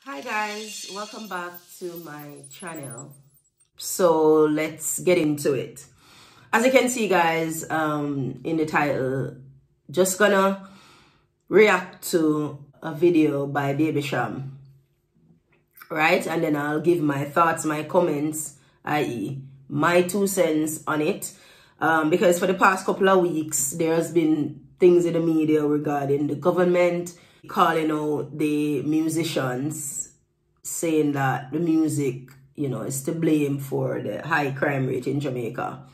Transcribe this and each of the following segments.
Hi guys, welcome back to my channel. So let's get into it. As you can see guys, in the title, just gonna react to a video by Baby Cham, right? And then I'll give my thoughts, my comments, i.e. my 2 cents on it. Because for the past couple of weeks, there has been things in the media regarding the government calling out the musicians, saying that the music, is to blame for the high crime rate in Jamaica.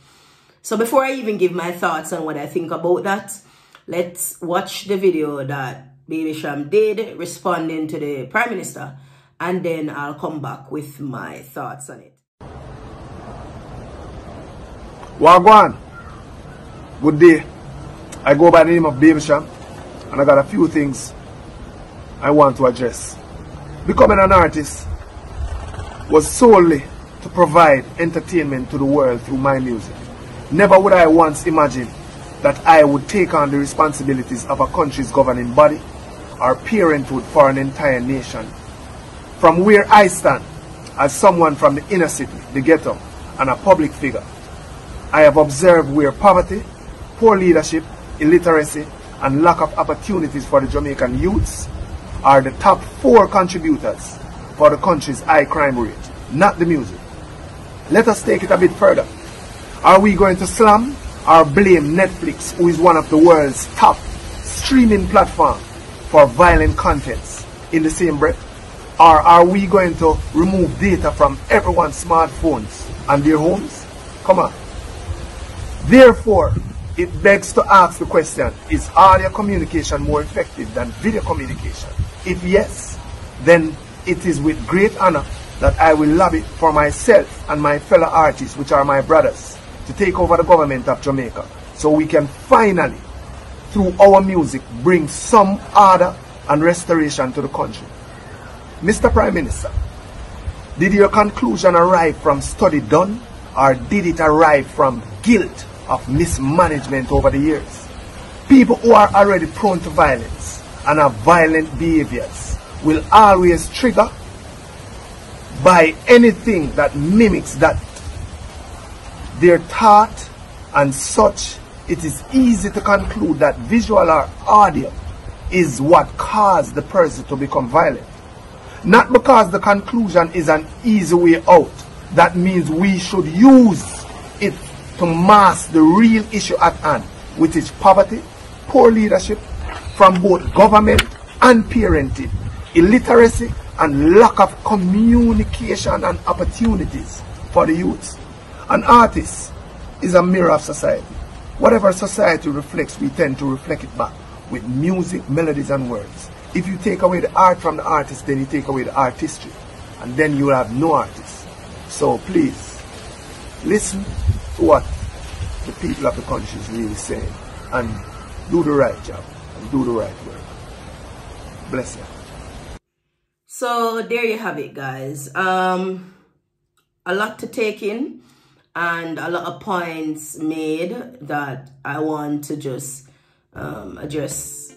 So before I even give my thoughts on what I think about that, let's watch the video that Baby Cham did responding to the Prime Minister, and then I'll come back with my thoughts on it. Wagwan, good day. I go by the name of Baby Cham, and I got a few things I want to address. Becoming an artist was solely to provide entertainment to the world through my music. Never would I once imagine that I would take on the responsibilities of a country's governing body or parenthood for an entire nation. From where I stand, as someone from the inner city, the ghetto, and a public figure, I have observed where poverty, poor leadership, illiteracy, and lack of opportunities for the Jamaican youths are the top 4 contributors for the country's high crime rate, not the music. Let us take it a bit further. Are we going to slam or blame Netflix, who is one of the world's top streaming platforms, for violent contents in the same breath? Or are we going to remove data from everyone's smartphones and their homes? Come on. Therefore, it begs to ask the question, is audio communication more effective than video communication? If yes, then it is with great honor that I will lobby for myself and my fellow artists, which are my brothers, to take over the government of Jamaica, so we can finally, through our music, bring some order and restoration to the country. Mr. Prime Minister, did your conclusion arrive from study done, or did it arrive from guilt of mismanagement over the years? People who are already prone to violence and have violent behaviors will always trigger by anything that mimics that their thought, and such. It is easy to conclude that visual or audio is what caused the person to become violent. Not because the conclusion is an easy way out. That means we should use it to mask the real issue at hand, which is poverty, poor leadership from both government and parenting, illiteracy, and lack of communication and opportunities for the youths. An artist is a mirror of society. Whatever society reflects, we tend to reflect it back with music, melodies, and words. If you take away the art from the artist, then you take away the artistry, and then you will have no artist. So please, listen to what the people of the country is really saying, and do the right job, and do the right work. Bless you. So there you have it guys. A lot to take in, and a lot of points made that I want to just address.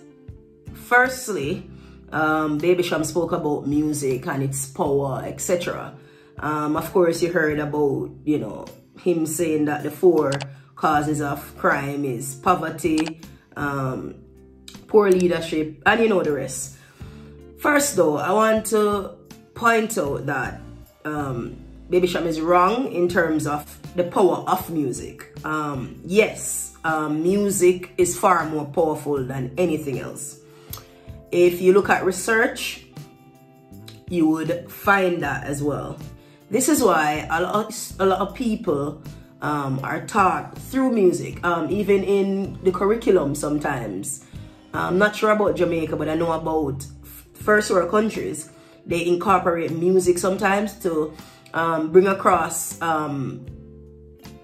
Firstly, Baby Cham spoke about music and its power, etc. Of course, you heard about, him saying that the 4 causes of crime is poverty, poor leadership, and the rest. First though, I want to point out that Baby Cham is wrong in terms of the power of music. Yes, music is far more powerful than anything else. If you look at research, you would find that as well. This is why a lot of people are taught through music, even in the curriculum sometimes. I'm not sure about Jamaica, but I know about first world countries. They incorporate music sometimes to bring across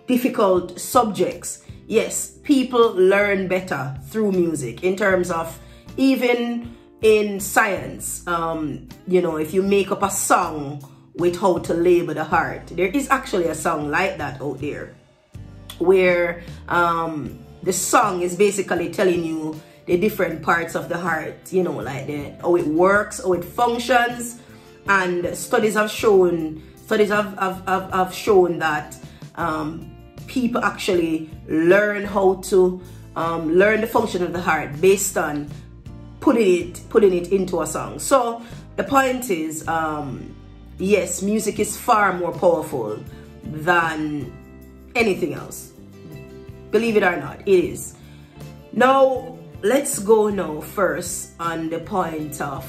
difficult subjects. Yes, people learn better through music in terms of even in science. If you make up a song with how to label the heart, there is actually a song like that out there where the song is basically telling you the different parts of the heart, like how it works, how it functions, And studies have shown that people actually learn how to learn the function of the heart based on putting it into a song. So the point is, yes, music is far more powerful than anything else. Believe it or not, it is. Now, let's go now first on the point of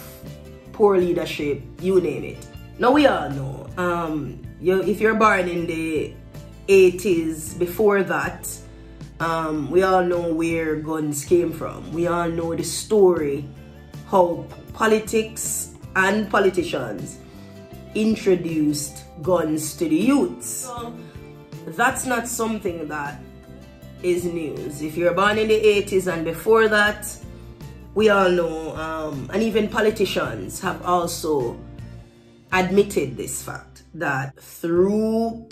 poor leadership, you name it. Now, we all know, if you're born in the 80s, before that, we all know where guns came from. We all know the story, how politics and politicians introduced guns to the youths. So that's not something that is news. If you're born in the 80s and before that, we all know, and even politicians have also admitted this fact, that through,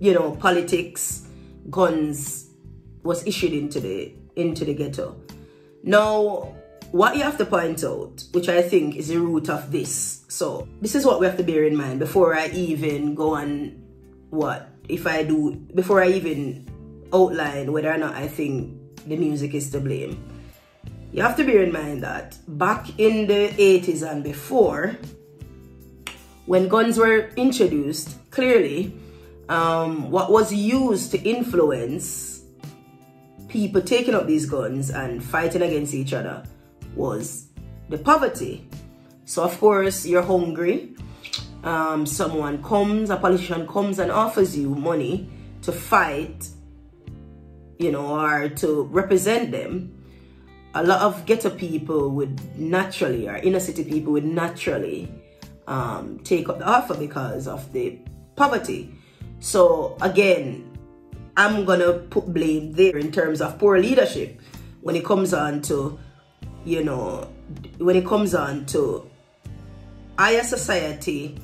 you know, politics, guns was issued into the ghetto. Now, what you have to point out, which I think is the root of this, so this is what we have to bear in mind before I even go on before I even outline whether or not I think the music is to blame. You have to bear in mind that back in the 80s and before, when guns were introduced, clearly what was used to influence people taking up these guns and fighting against each other was the poverty. So of course you're hungry, a politician comes and offers you money to fight, you know, or to represent them. A lot of ghetto people would naturally, or inner city people would naturally take up the offer because of the poverty. So again, I'm gonna put blame there in terms of poor leadership when it comes on to, you know, higher society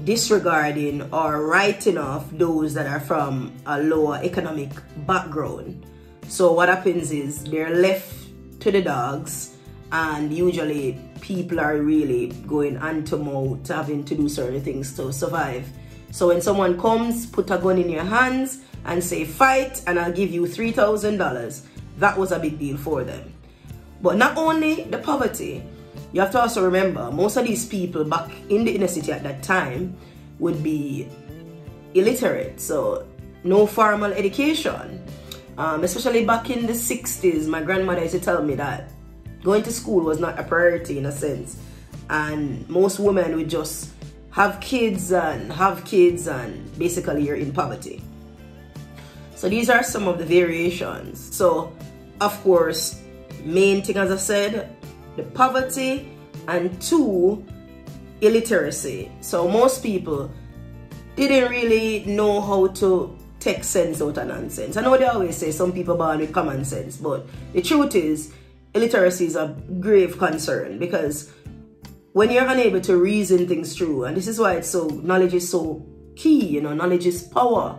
disregarding or writing off those that are from a lower economic background. So what happens is they're left to the dogs, and usually people are really going hand to mouth, having to do certain things to survive. So when someone comes, put a gun in your hands and say fight and I'll give you $3,000, that was a big deal for them. But not only the poverty, you have to also remember, most of these people back in the inner city at that time would be illiterate, so no formal education. Especially back in the 60s, my grandmother used to tell me that going to school was not a priority in a sense. And most women would just have kids and basically you're in poverty. So these are some of the variations. So of course, main thing, as I said, the poverty, and 2, illiteracy. So most people didn't really know how to take sense out of nonsense. I know they always say some people born with common sense, but the truth is illiteracy is a grave concern, because when you're unable to reason things through, and this is why knowledge is so key, you know, knowledge is power.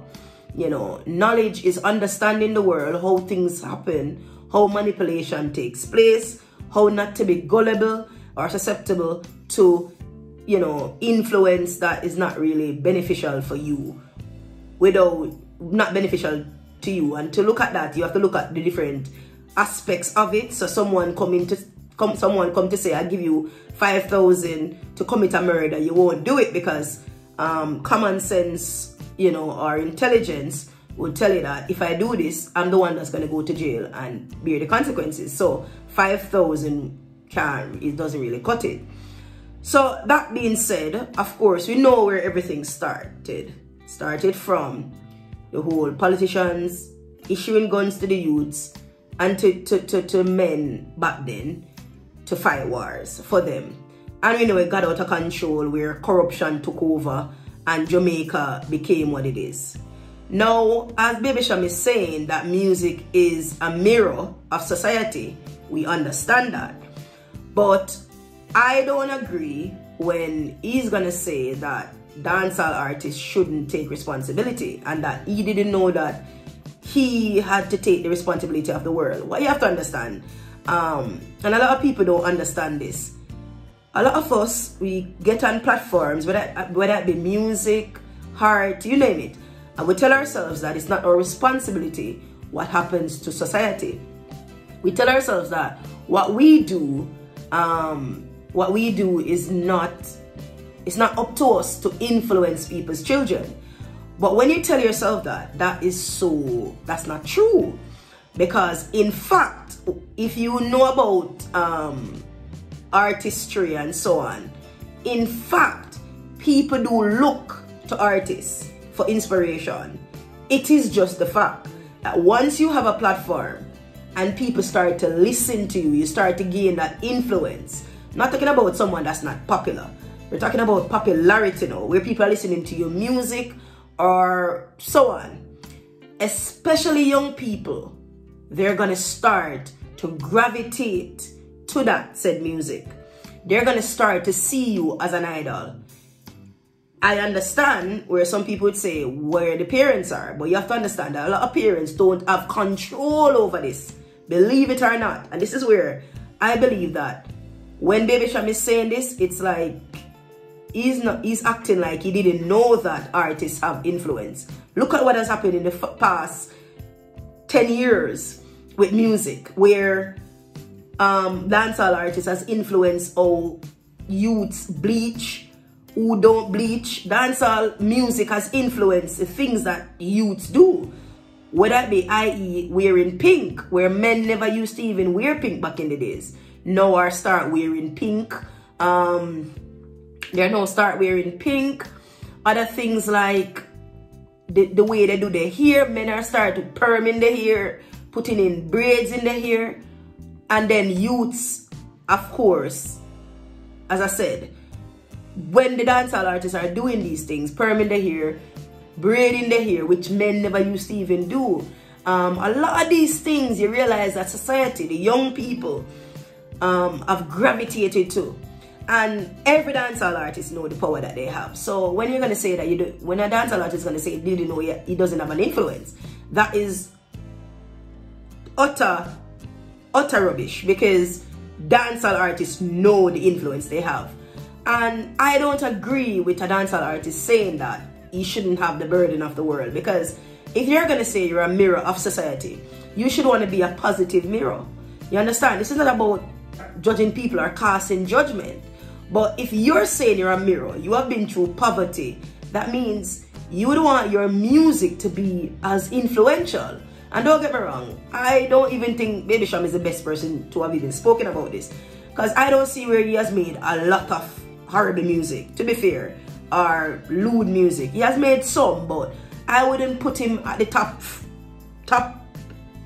You know, knowledge is understanding the world, how things happen, how manipulation takes place, how not to be gullible or susceptible to, you know, influence that is not really beneficial for you, not beneficial to you. And to look at that, you have to look at the different aspects of it. So someone come to say, I give you $5,000 to commit a murder, you won't do it because common sense, you know, or intelligence would tell you that if I do this, I'm the one that's going to go to jail and bear the consequences. So 5,000 it doesn't really cut it. So that being said, of course, we know where everything started. Started from the whole politicians issuing guns to the youths and to men back then to fight wars for them. And we know it got out of control where corruption took over and Jamaica became what it is. Now, as Baby Cham is saying that music is a mirror of society, we understand that. But I don't agree when he's gonna say that dancehall artists shouldn't take responsibility and that he didn't know that he had to take the responsibility of the world. What you have to understand, and a lot of people don't understand this, a lot of us, we get on platforms, whether it be music, art, you name it, and we tell ourselves that it's not our responsibility what happens to society. We tell ourselves that what we do is not, it's not up to us to influence people's children. But when you tell yourself that, that's not true. Because in fact, if you know about artistry and so on, in fact, people do look to artists for inspiration. It is just the fact that once you have a platform and people start to listen to you, you start to gain that influence. I'm not talking about someone that's not popular. We're talking about popularity now, where people are listening to your music or so on. Especially young people, they're gonna start to gravitate to that said music. They're gonna start to see you as an idol. I understand where some people would say where the parents are, but you have to understand that a lot of parents don't have control over this. Believe it or not. And this is where I believe that when Baby Cham is saying this, it's like he's acting like he didn't know that artists have influence. Look at what has happened in the past 10 years with music, where dancehall artists has influenced how youths bleach, who don't bleach. Dancehall music has influenced the things that youths do. Whether it be, i.e. wearing pink, where men never used to even wear pink back in the days. Now are start wearing pink. They now start wearing pink. Other things like the way they do their hair. Men are starting to perm in the hair, putting in braids in the hair. And then youths, of course, as I said, when the dancehall artists are doing these things, perming the hair, braiding the hair, which men never used to even do. A lot of these things, you realize that society, the young people, have gravitated to. And every dancehall artist know the power that they have. So when you're gonna say that when a dancehall artist is gonna say he didn't know he doesn't have an influence, that is utter rubbish, because dancehall artists know the influence they have. And I don't agree with a dancehall artist saying that he shouldn't have the burden of the world, because if you're gonna say you're a mirror of society, you should want to be a positive mirror. You understand? This is not about judging people or casting judgment. But if you're saying you're a mirror, you have been through poverty, that means you would want your music to be as influential. And don't get me wrong, I don't even think Baby Cham is the best person to have even spoken about this, because I don't see where he has made a lot of horrible music, to be fair, or lewd music. He has made some, but I wouldn't put him at the top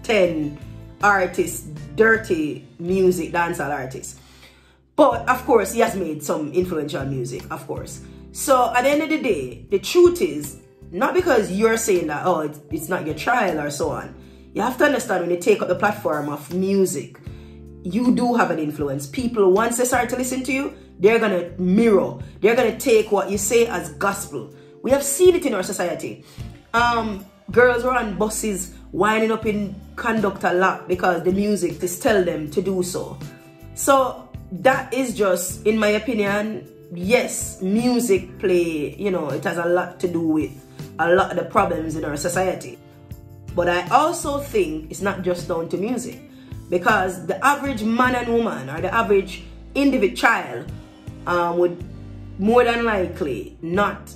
10 artists, dirty music, dancehall artists. But of course, he has made some influential music, of course. So at the end of the day, the truth is, not because you're saying that, oh, it's not your trial or so on. You have to understand, when you take up the platform of music, you do have an influence. People, once they start to listen to you, they're going to mirror. They're going to take what you say as gospel. We have seen it in our society. Girls were on buses winding up in conductor lap because the music just tell them to do so. So that is just, in my opinion, yes, music play, it has a lot to do with a lot of the problems in our society. But I also think it's not just down to music, because the average man and woman, or the average individual child, would more than likely not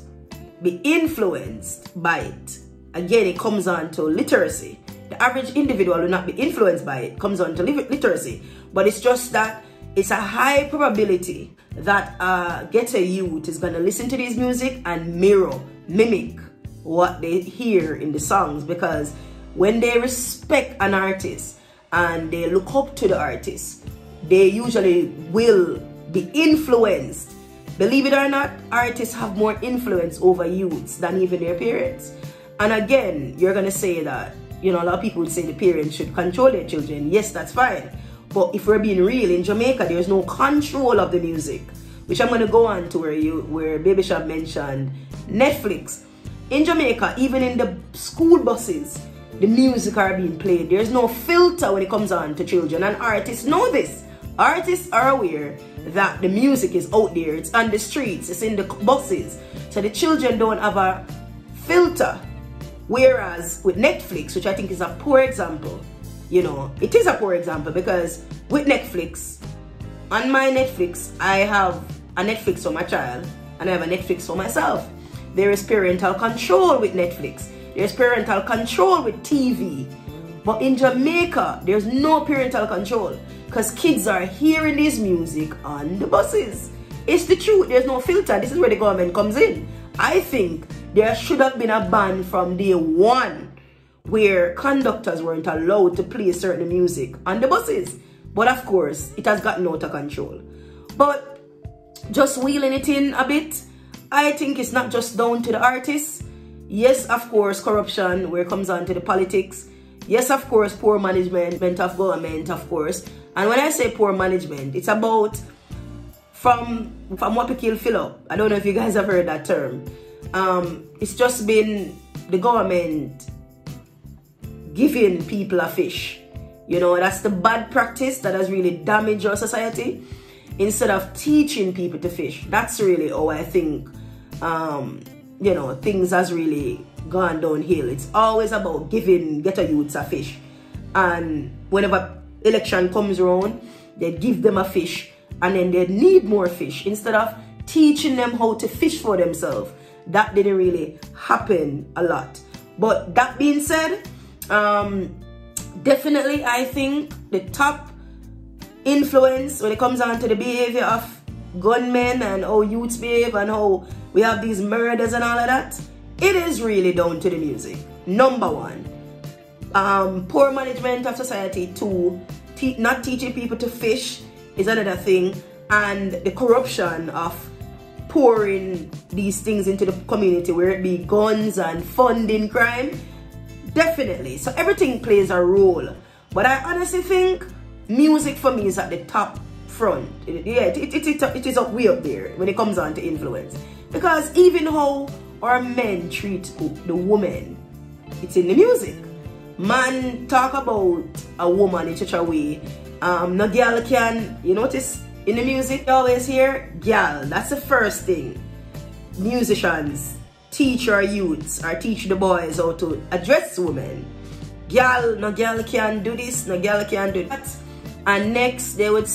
be influenced by it. Again, it comes on to literacy. The average individual will not be influenced by it. It comes on to literacy. But it's just that it's a high probability that a ghetto youth is going to listen to this music and mimic what they hear in the songs. Because when they respect an artist and they look up to the artist, they usually will be influenced. Believe it or not, artists have more influence over youths than even their parents. And again, you're going to say that, a lot of people would say the parents should control their children. Yes, that's fine. But if we're being real, in Jamaica, there's no control of the music, which I'm going to go on to where Baby Cham mentioned Netflix. In Jamaica, even in the school buses, the music are being played. There's no filter when it comes on to children, and artists know this. Artists are aware that the music is out there, it's on the streets, it's in the buses, so the children don't have a filter. Whereas with Netflix, which I think is a poor example, you know, it is a poor example, because with Netflix, on my Netflix, I have a Netflix for my child and I have a Netflix for myself. There is parental control with Netflix. There's parental control with TV. But in Jamaica, there's no parental control, because kids are hearing this music on the buses. It's the truth. There's no filter. This is where the government comes in. I think there should have been a ban from day one where conductors weren't allowed to play certain music on the buses. But of course, it has gotten out of control. But just wheeling it in a bit, I think it's not just down to the artists. Yes, of course, corruption, where it comes on to the politics. Yes, of course, poor management of government, of course. And when I say poor management, it's about from what people fill up. I don't know if you guys have heard that term. It's just been the government giving people a fish. You know, that's the bad practice that has really damaged our society. Instead of teaching people to fish, that's really how I think, you know, things has really gone downhill. It's always about giving ghetto youths a fish. And whenever election comes around, they give them a fish and then they need more fish instead of teaching them how to fish for themselves. That didn't really happen a lot. But that being said, definitely I think the top influence when it comes on to the behavior of gunmen and how youths behave and how we have these murders and all of that, it is really down to the music. Number one, poor management of society. Two, not teaching people to fish is another thing. And the corruption of pouring these things into the community, where it be guns and funding crime, definitely. So everything plays a role. But I honestly think music for me is at the top front. It is up way up there when it comes on to influence. Because even how our men treat the woman, it's in the music. Man talk about a woman in such a way. No girl can, you notice in the music you always hear girl. That's the first thing. Musicians teach our youths or teach the boys how to address women. Girl, no girl can do this, no girl can do that. And next they would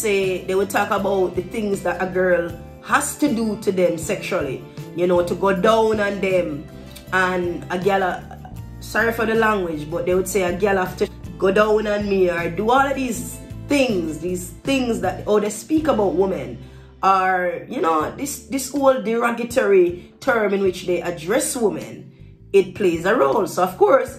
talk about the things that a girl has to do to them sexually, you know, to go down on them. And a girl, sorry for the language, but they would say a girl have to go down on me or do all of these things that, or they speak about women, or, you know, this whole derogatory term in which they address women. It plays a role. So of course,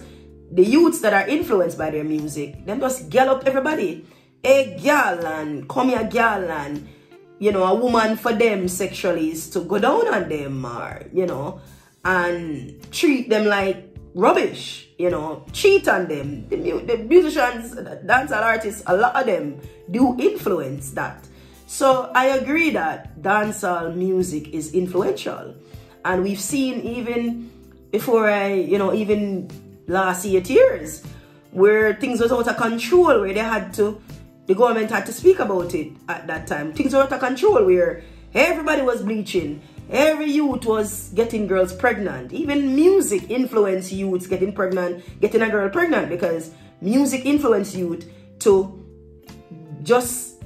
the youths that are influenced by their music, them just girl up everybody. A girl, and come here girl, and, you know, a woman for them sexually is to go down on them, or, you know, and treat them like rubbish, you know, cheat on them. The musicians, the dancehall artists, a lot of them do influence that. So I agree that dancehall music is influential. And we've seen even before even last 8 years, where things was out of control, where the government had to speak about it at that time. Things were out of control, where everybody was bleaching. Every youth was getting girls pregnant. Even music influenced youths getting pregnant, getting a girl pregnant, because music influenced youth to just,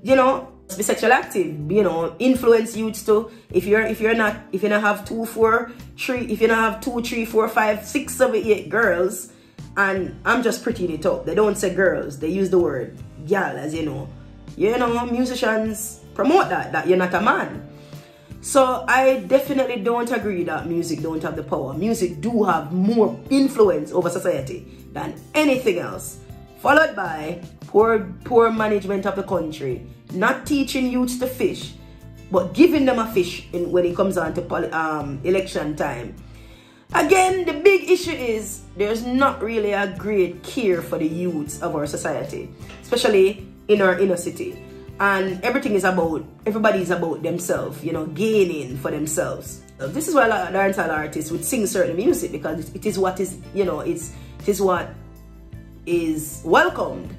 you know, be sexually active, you know, influence youths to, if you don't have 2, 4, 3, if you don't have 2, 3, 4, 5, 6, 7, 8 girls, and I'm just prettying it up. They don't say girls, they use the word girl, as you know. You know, musicians promote that you're not a man. So I definitely don't agree that music don't have the power. Music do have more influence over society than anything else. Followed by poor management of the country, not teaching youths to fish, but giving them a fish when it comes on to election time. Again, the big issue is there's not really a great care for the youths of our society, especially in our inner city. And everybody is about themselves, you know, gaining for themselves. This is why a lot of dancehall artists would sing certain music, because it is what is, you know, it is what is welcomed.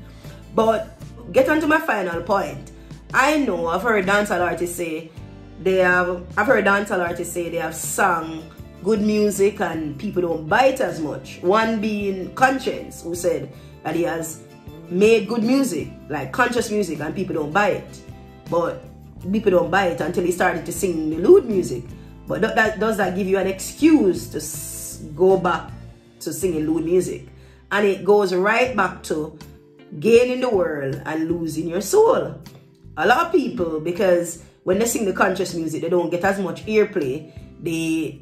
But get on to my final point. I know I've heard dancehall artists say they have sung good music and people don't buy it as much. One being Conscience, who said that he has made good music, like conscious music, and people don't buy it. But people don't buy it until he started to sing the lewd music. But does that give you an excuse to go back to singing lewd music? And it goes right back to gaining the world and losing your soul. A lot of people, because when they sing the conscious music, they don't get as much airplay. They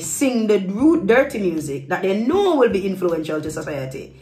sing the rude, dirty music that they know will be influential to society.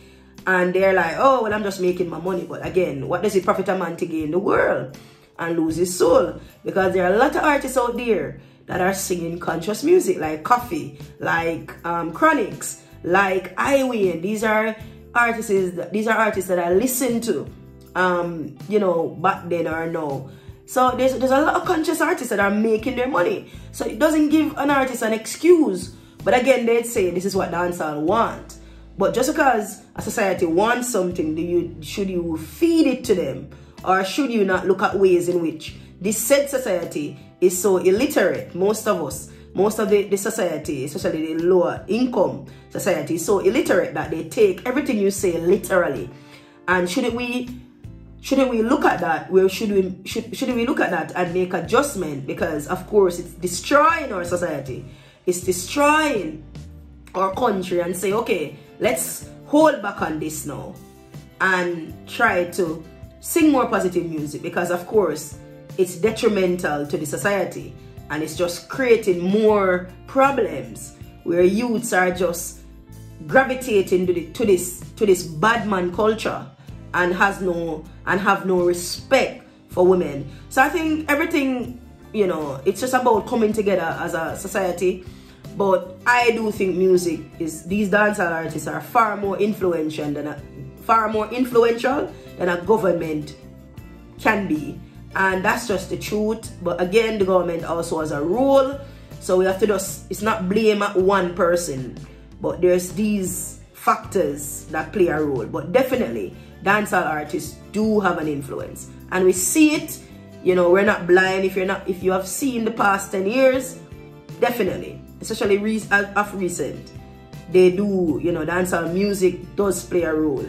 And they're like, oh, well, I'm just making my money. But again, what does it profit a man to gain the world and lose his soul? Because there are a lot of artists out there that are singing conscious music, like Coffee, like Chronics, like Iway. These are artists that I listen to, back then or now. So there's a lot of conscious artists that are making their money. So it doesn't give an artist an excuse. But again, they'd say this is what dancehall want. But just because a society wants something, should you feed it to them? Or should you not look at ways in which this said society is so illiterate? Most of the society, especially the lower income society, is so illiterate that they take everything you say literally. And shouldn't we look at that? Shouldn't we look at that and make adjustment? Because of course it's destroying our society. It's destroying our country, and say, okay, let's hold back on this now and try to sing more positive music, because of course it's detrimental to the society and it's just creating more problems where youths are just gravitating to this bad man culture and have no respect for women. So I think everything, it's just about coming together as a society. But I do think these dancehall artists are far more influential than a government can be. And that's just the truth. But again, the government also has a role. So we have to it's not blame at one person. But there's these factors that play a role. But definitely, dancehall artists do have an influence. And we see it, we're not blind. If you have seen the past 10 years, definitely. Especially of recent, they do, dancehall music does play a role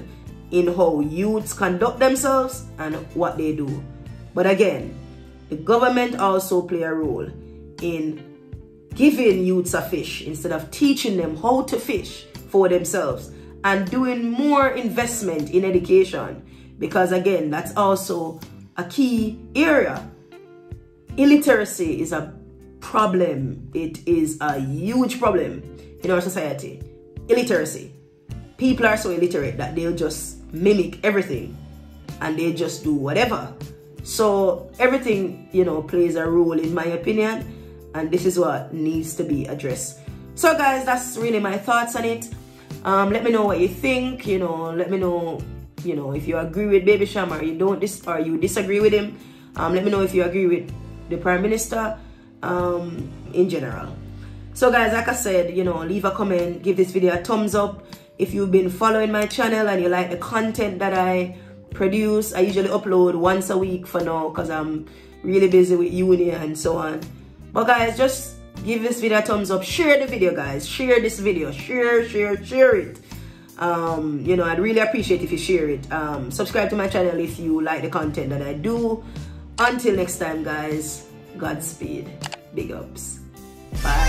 in how youths conduct themselves and what they do. But again, the government also play a role in giving youths a fish instead of teaching them how to fish for themselves, and doing more investment in education, because again, that's also a key area. Illiteracy is a problem. It is a huge problem in our society. Illiteracy. People are so illiterate that they'll just mimic everything and they just do whatever. So everything, plays a role in my opinion, and this is what needs to be addressed. So guys, that's really my thoughts on it. Let me know what you think. Let me know, if you agree with Baby Cham or you disagree with him. Let me know if you agree with the Prime Minister. In general. So guys, like I said, leave a comment, give this video a thumbs up. If you've been following my channel and you like the content that I produce, I usually upload once a week for now because I'm really busy with uni and so on. But guys, just give this video a thumbs up. Share the video, guys. Share this video. Share it. I'd really appreciate if you share it. Subscribe to my channel if you like the content that I do. Until next time, guys, Godspeed. Big ups. Bye.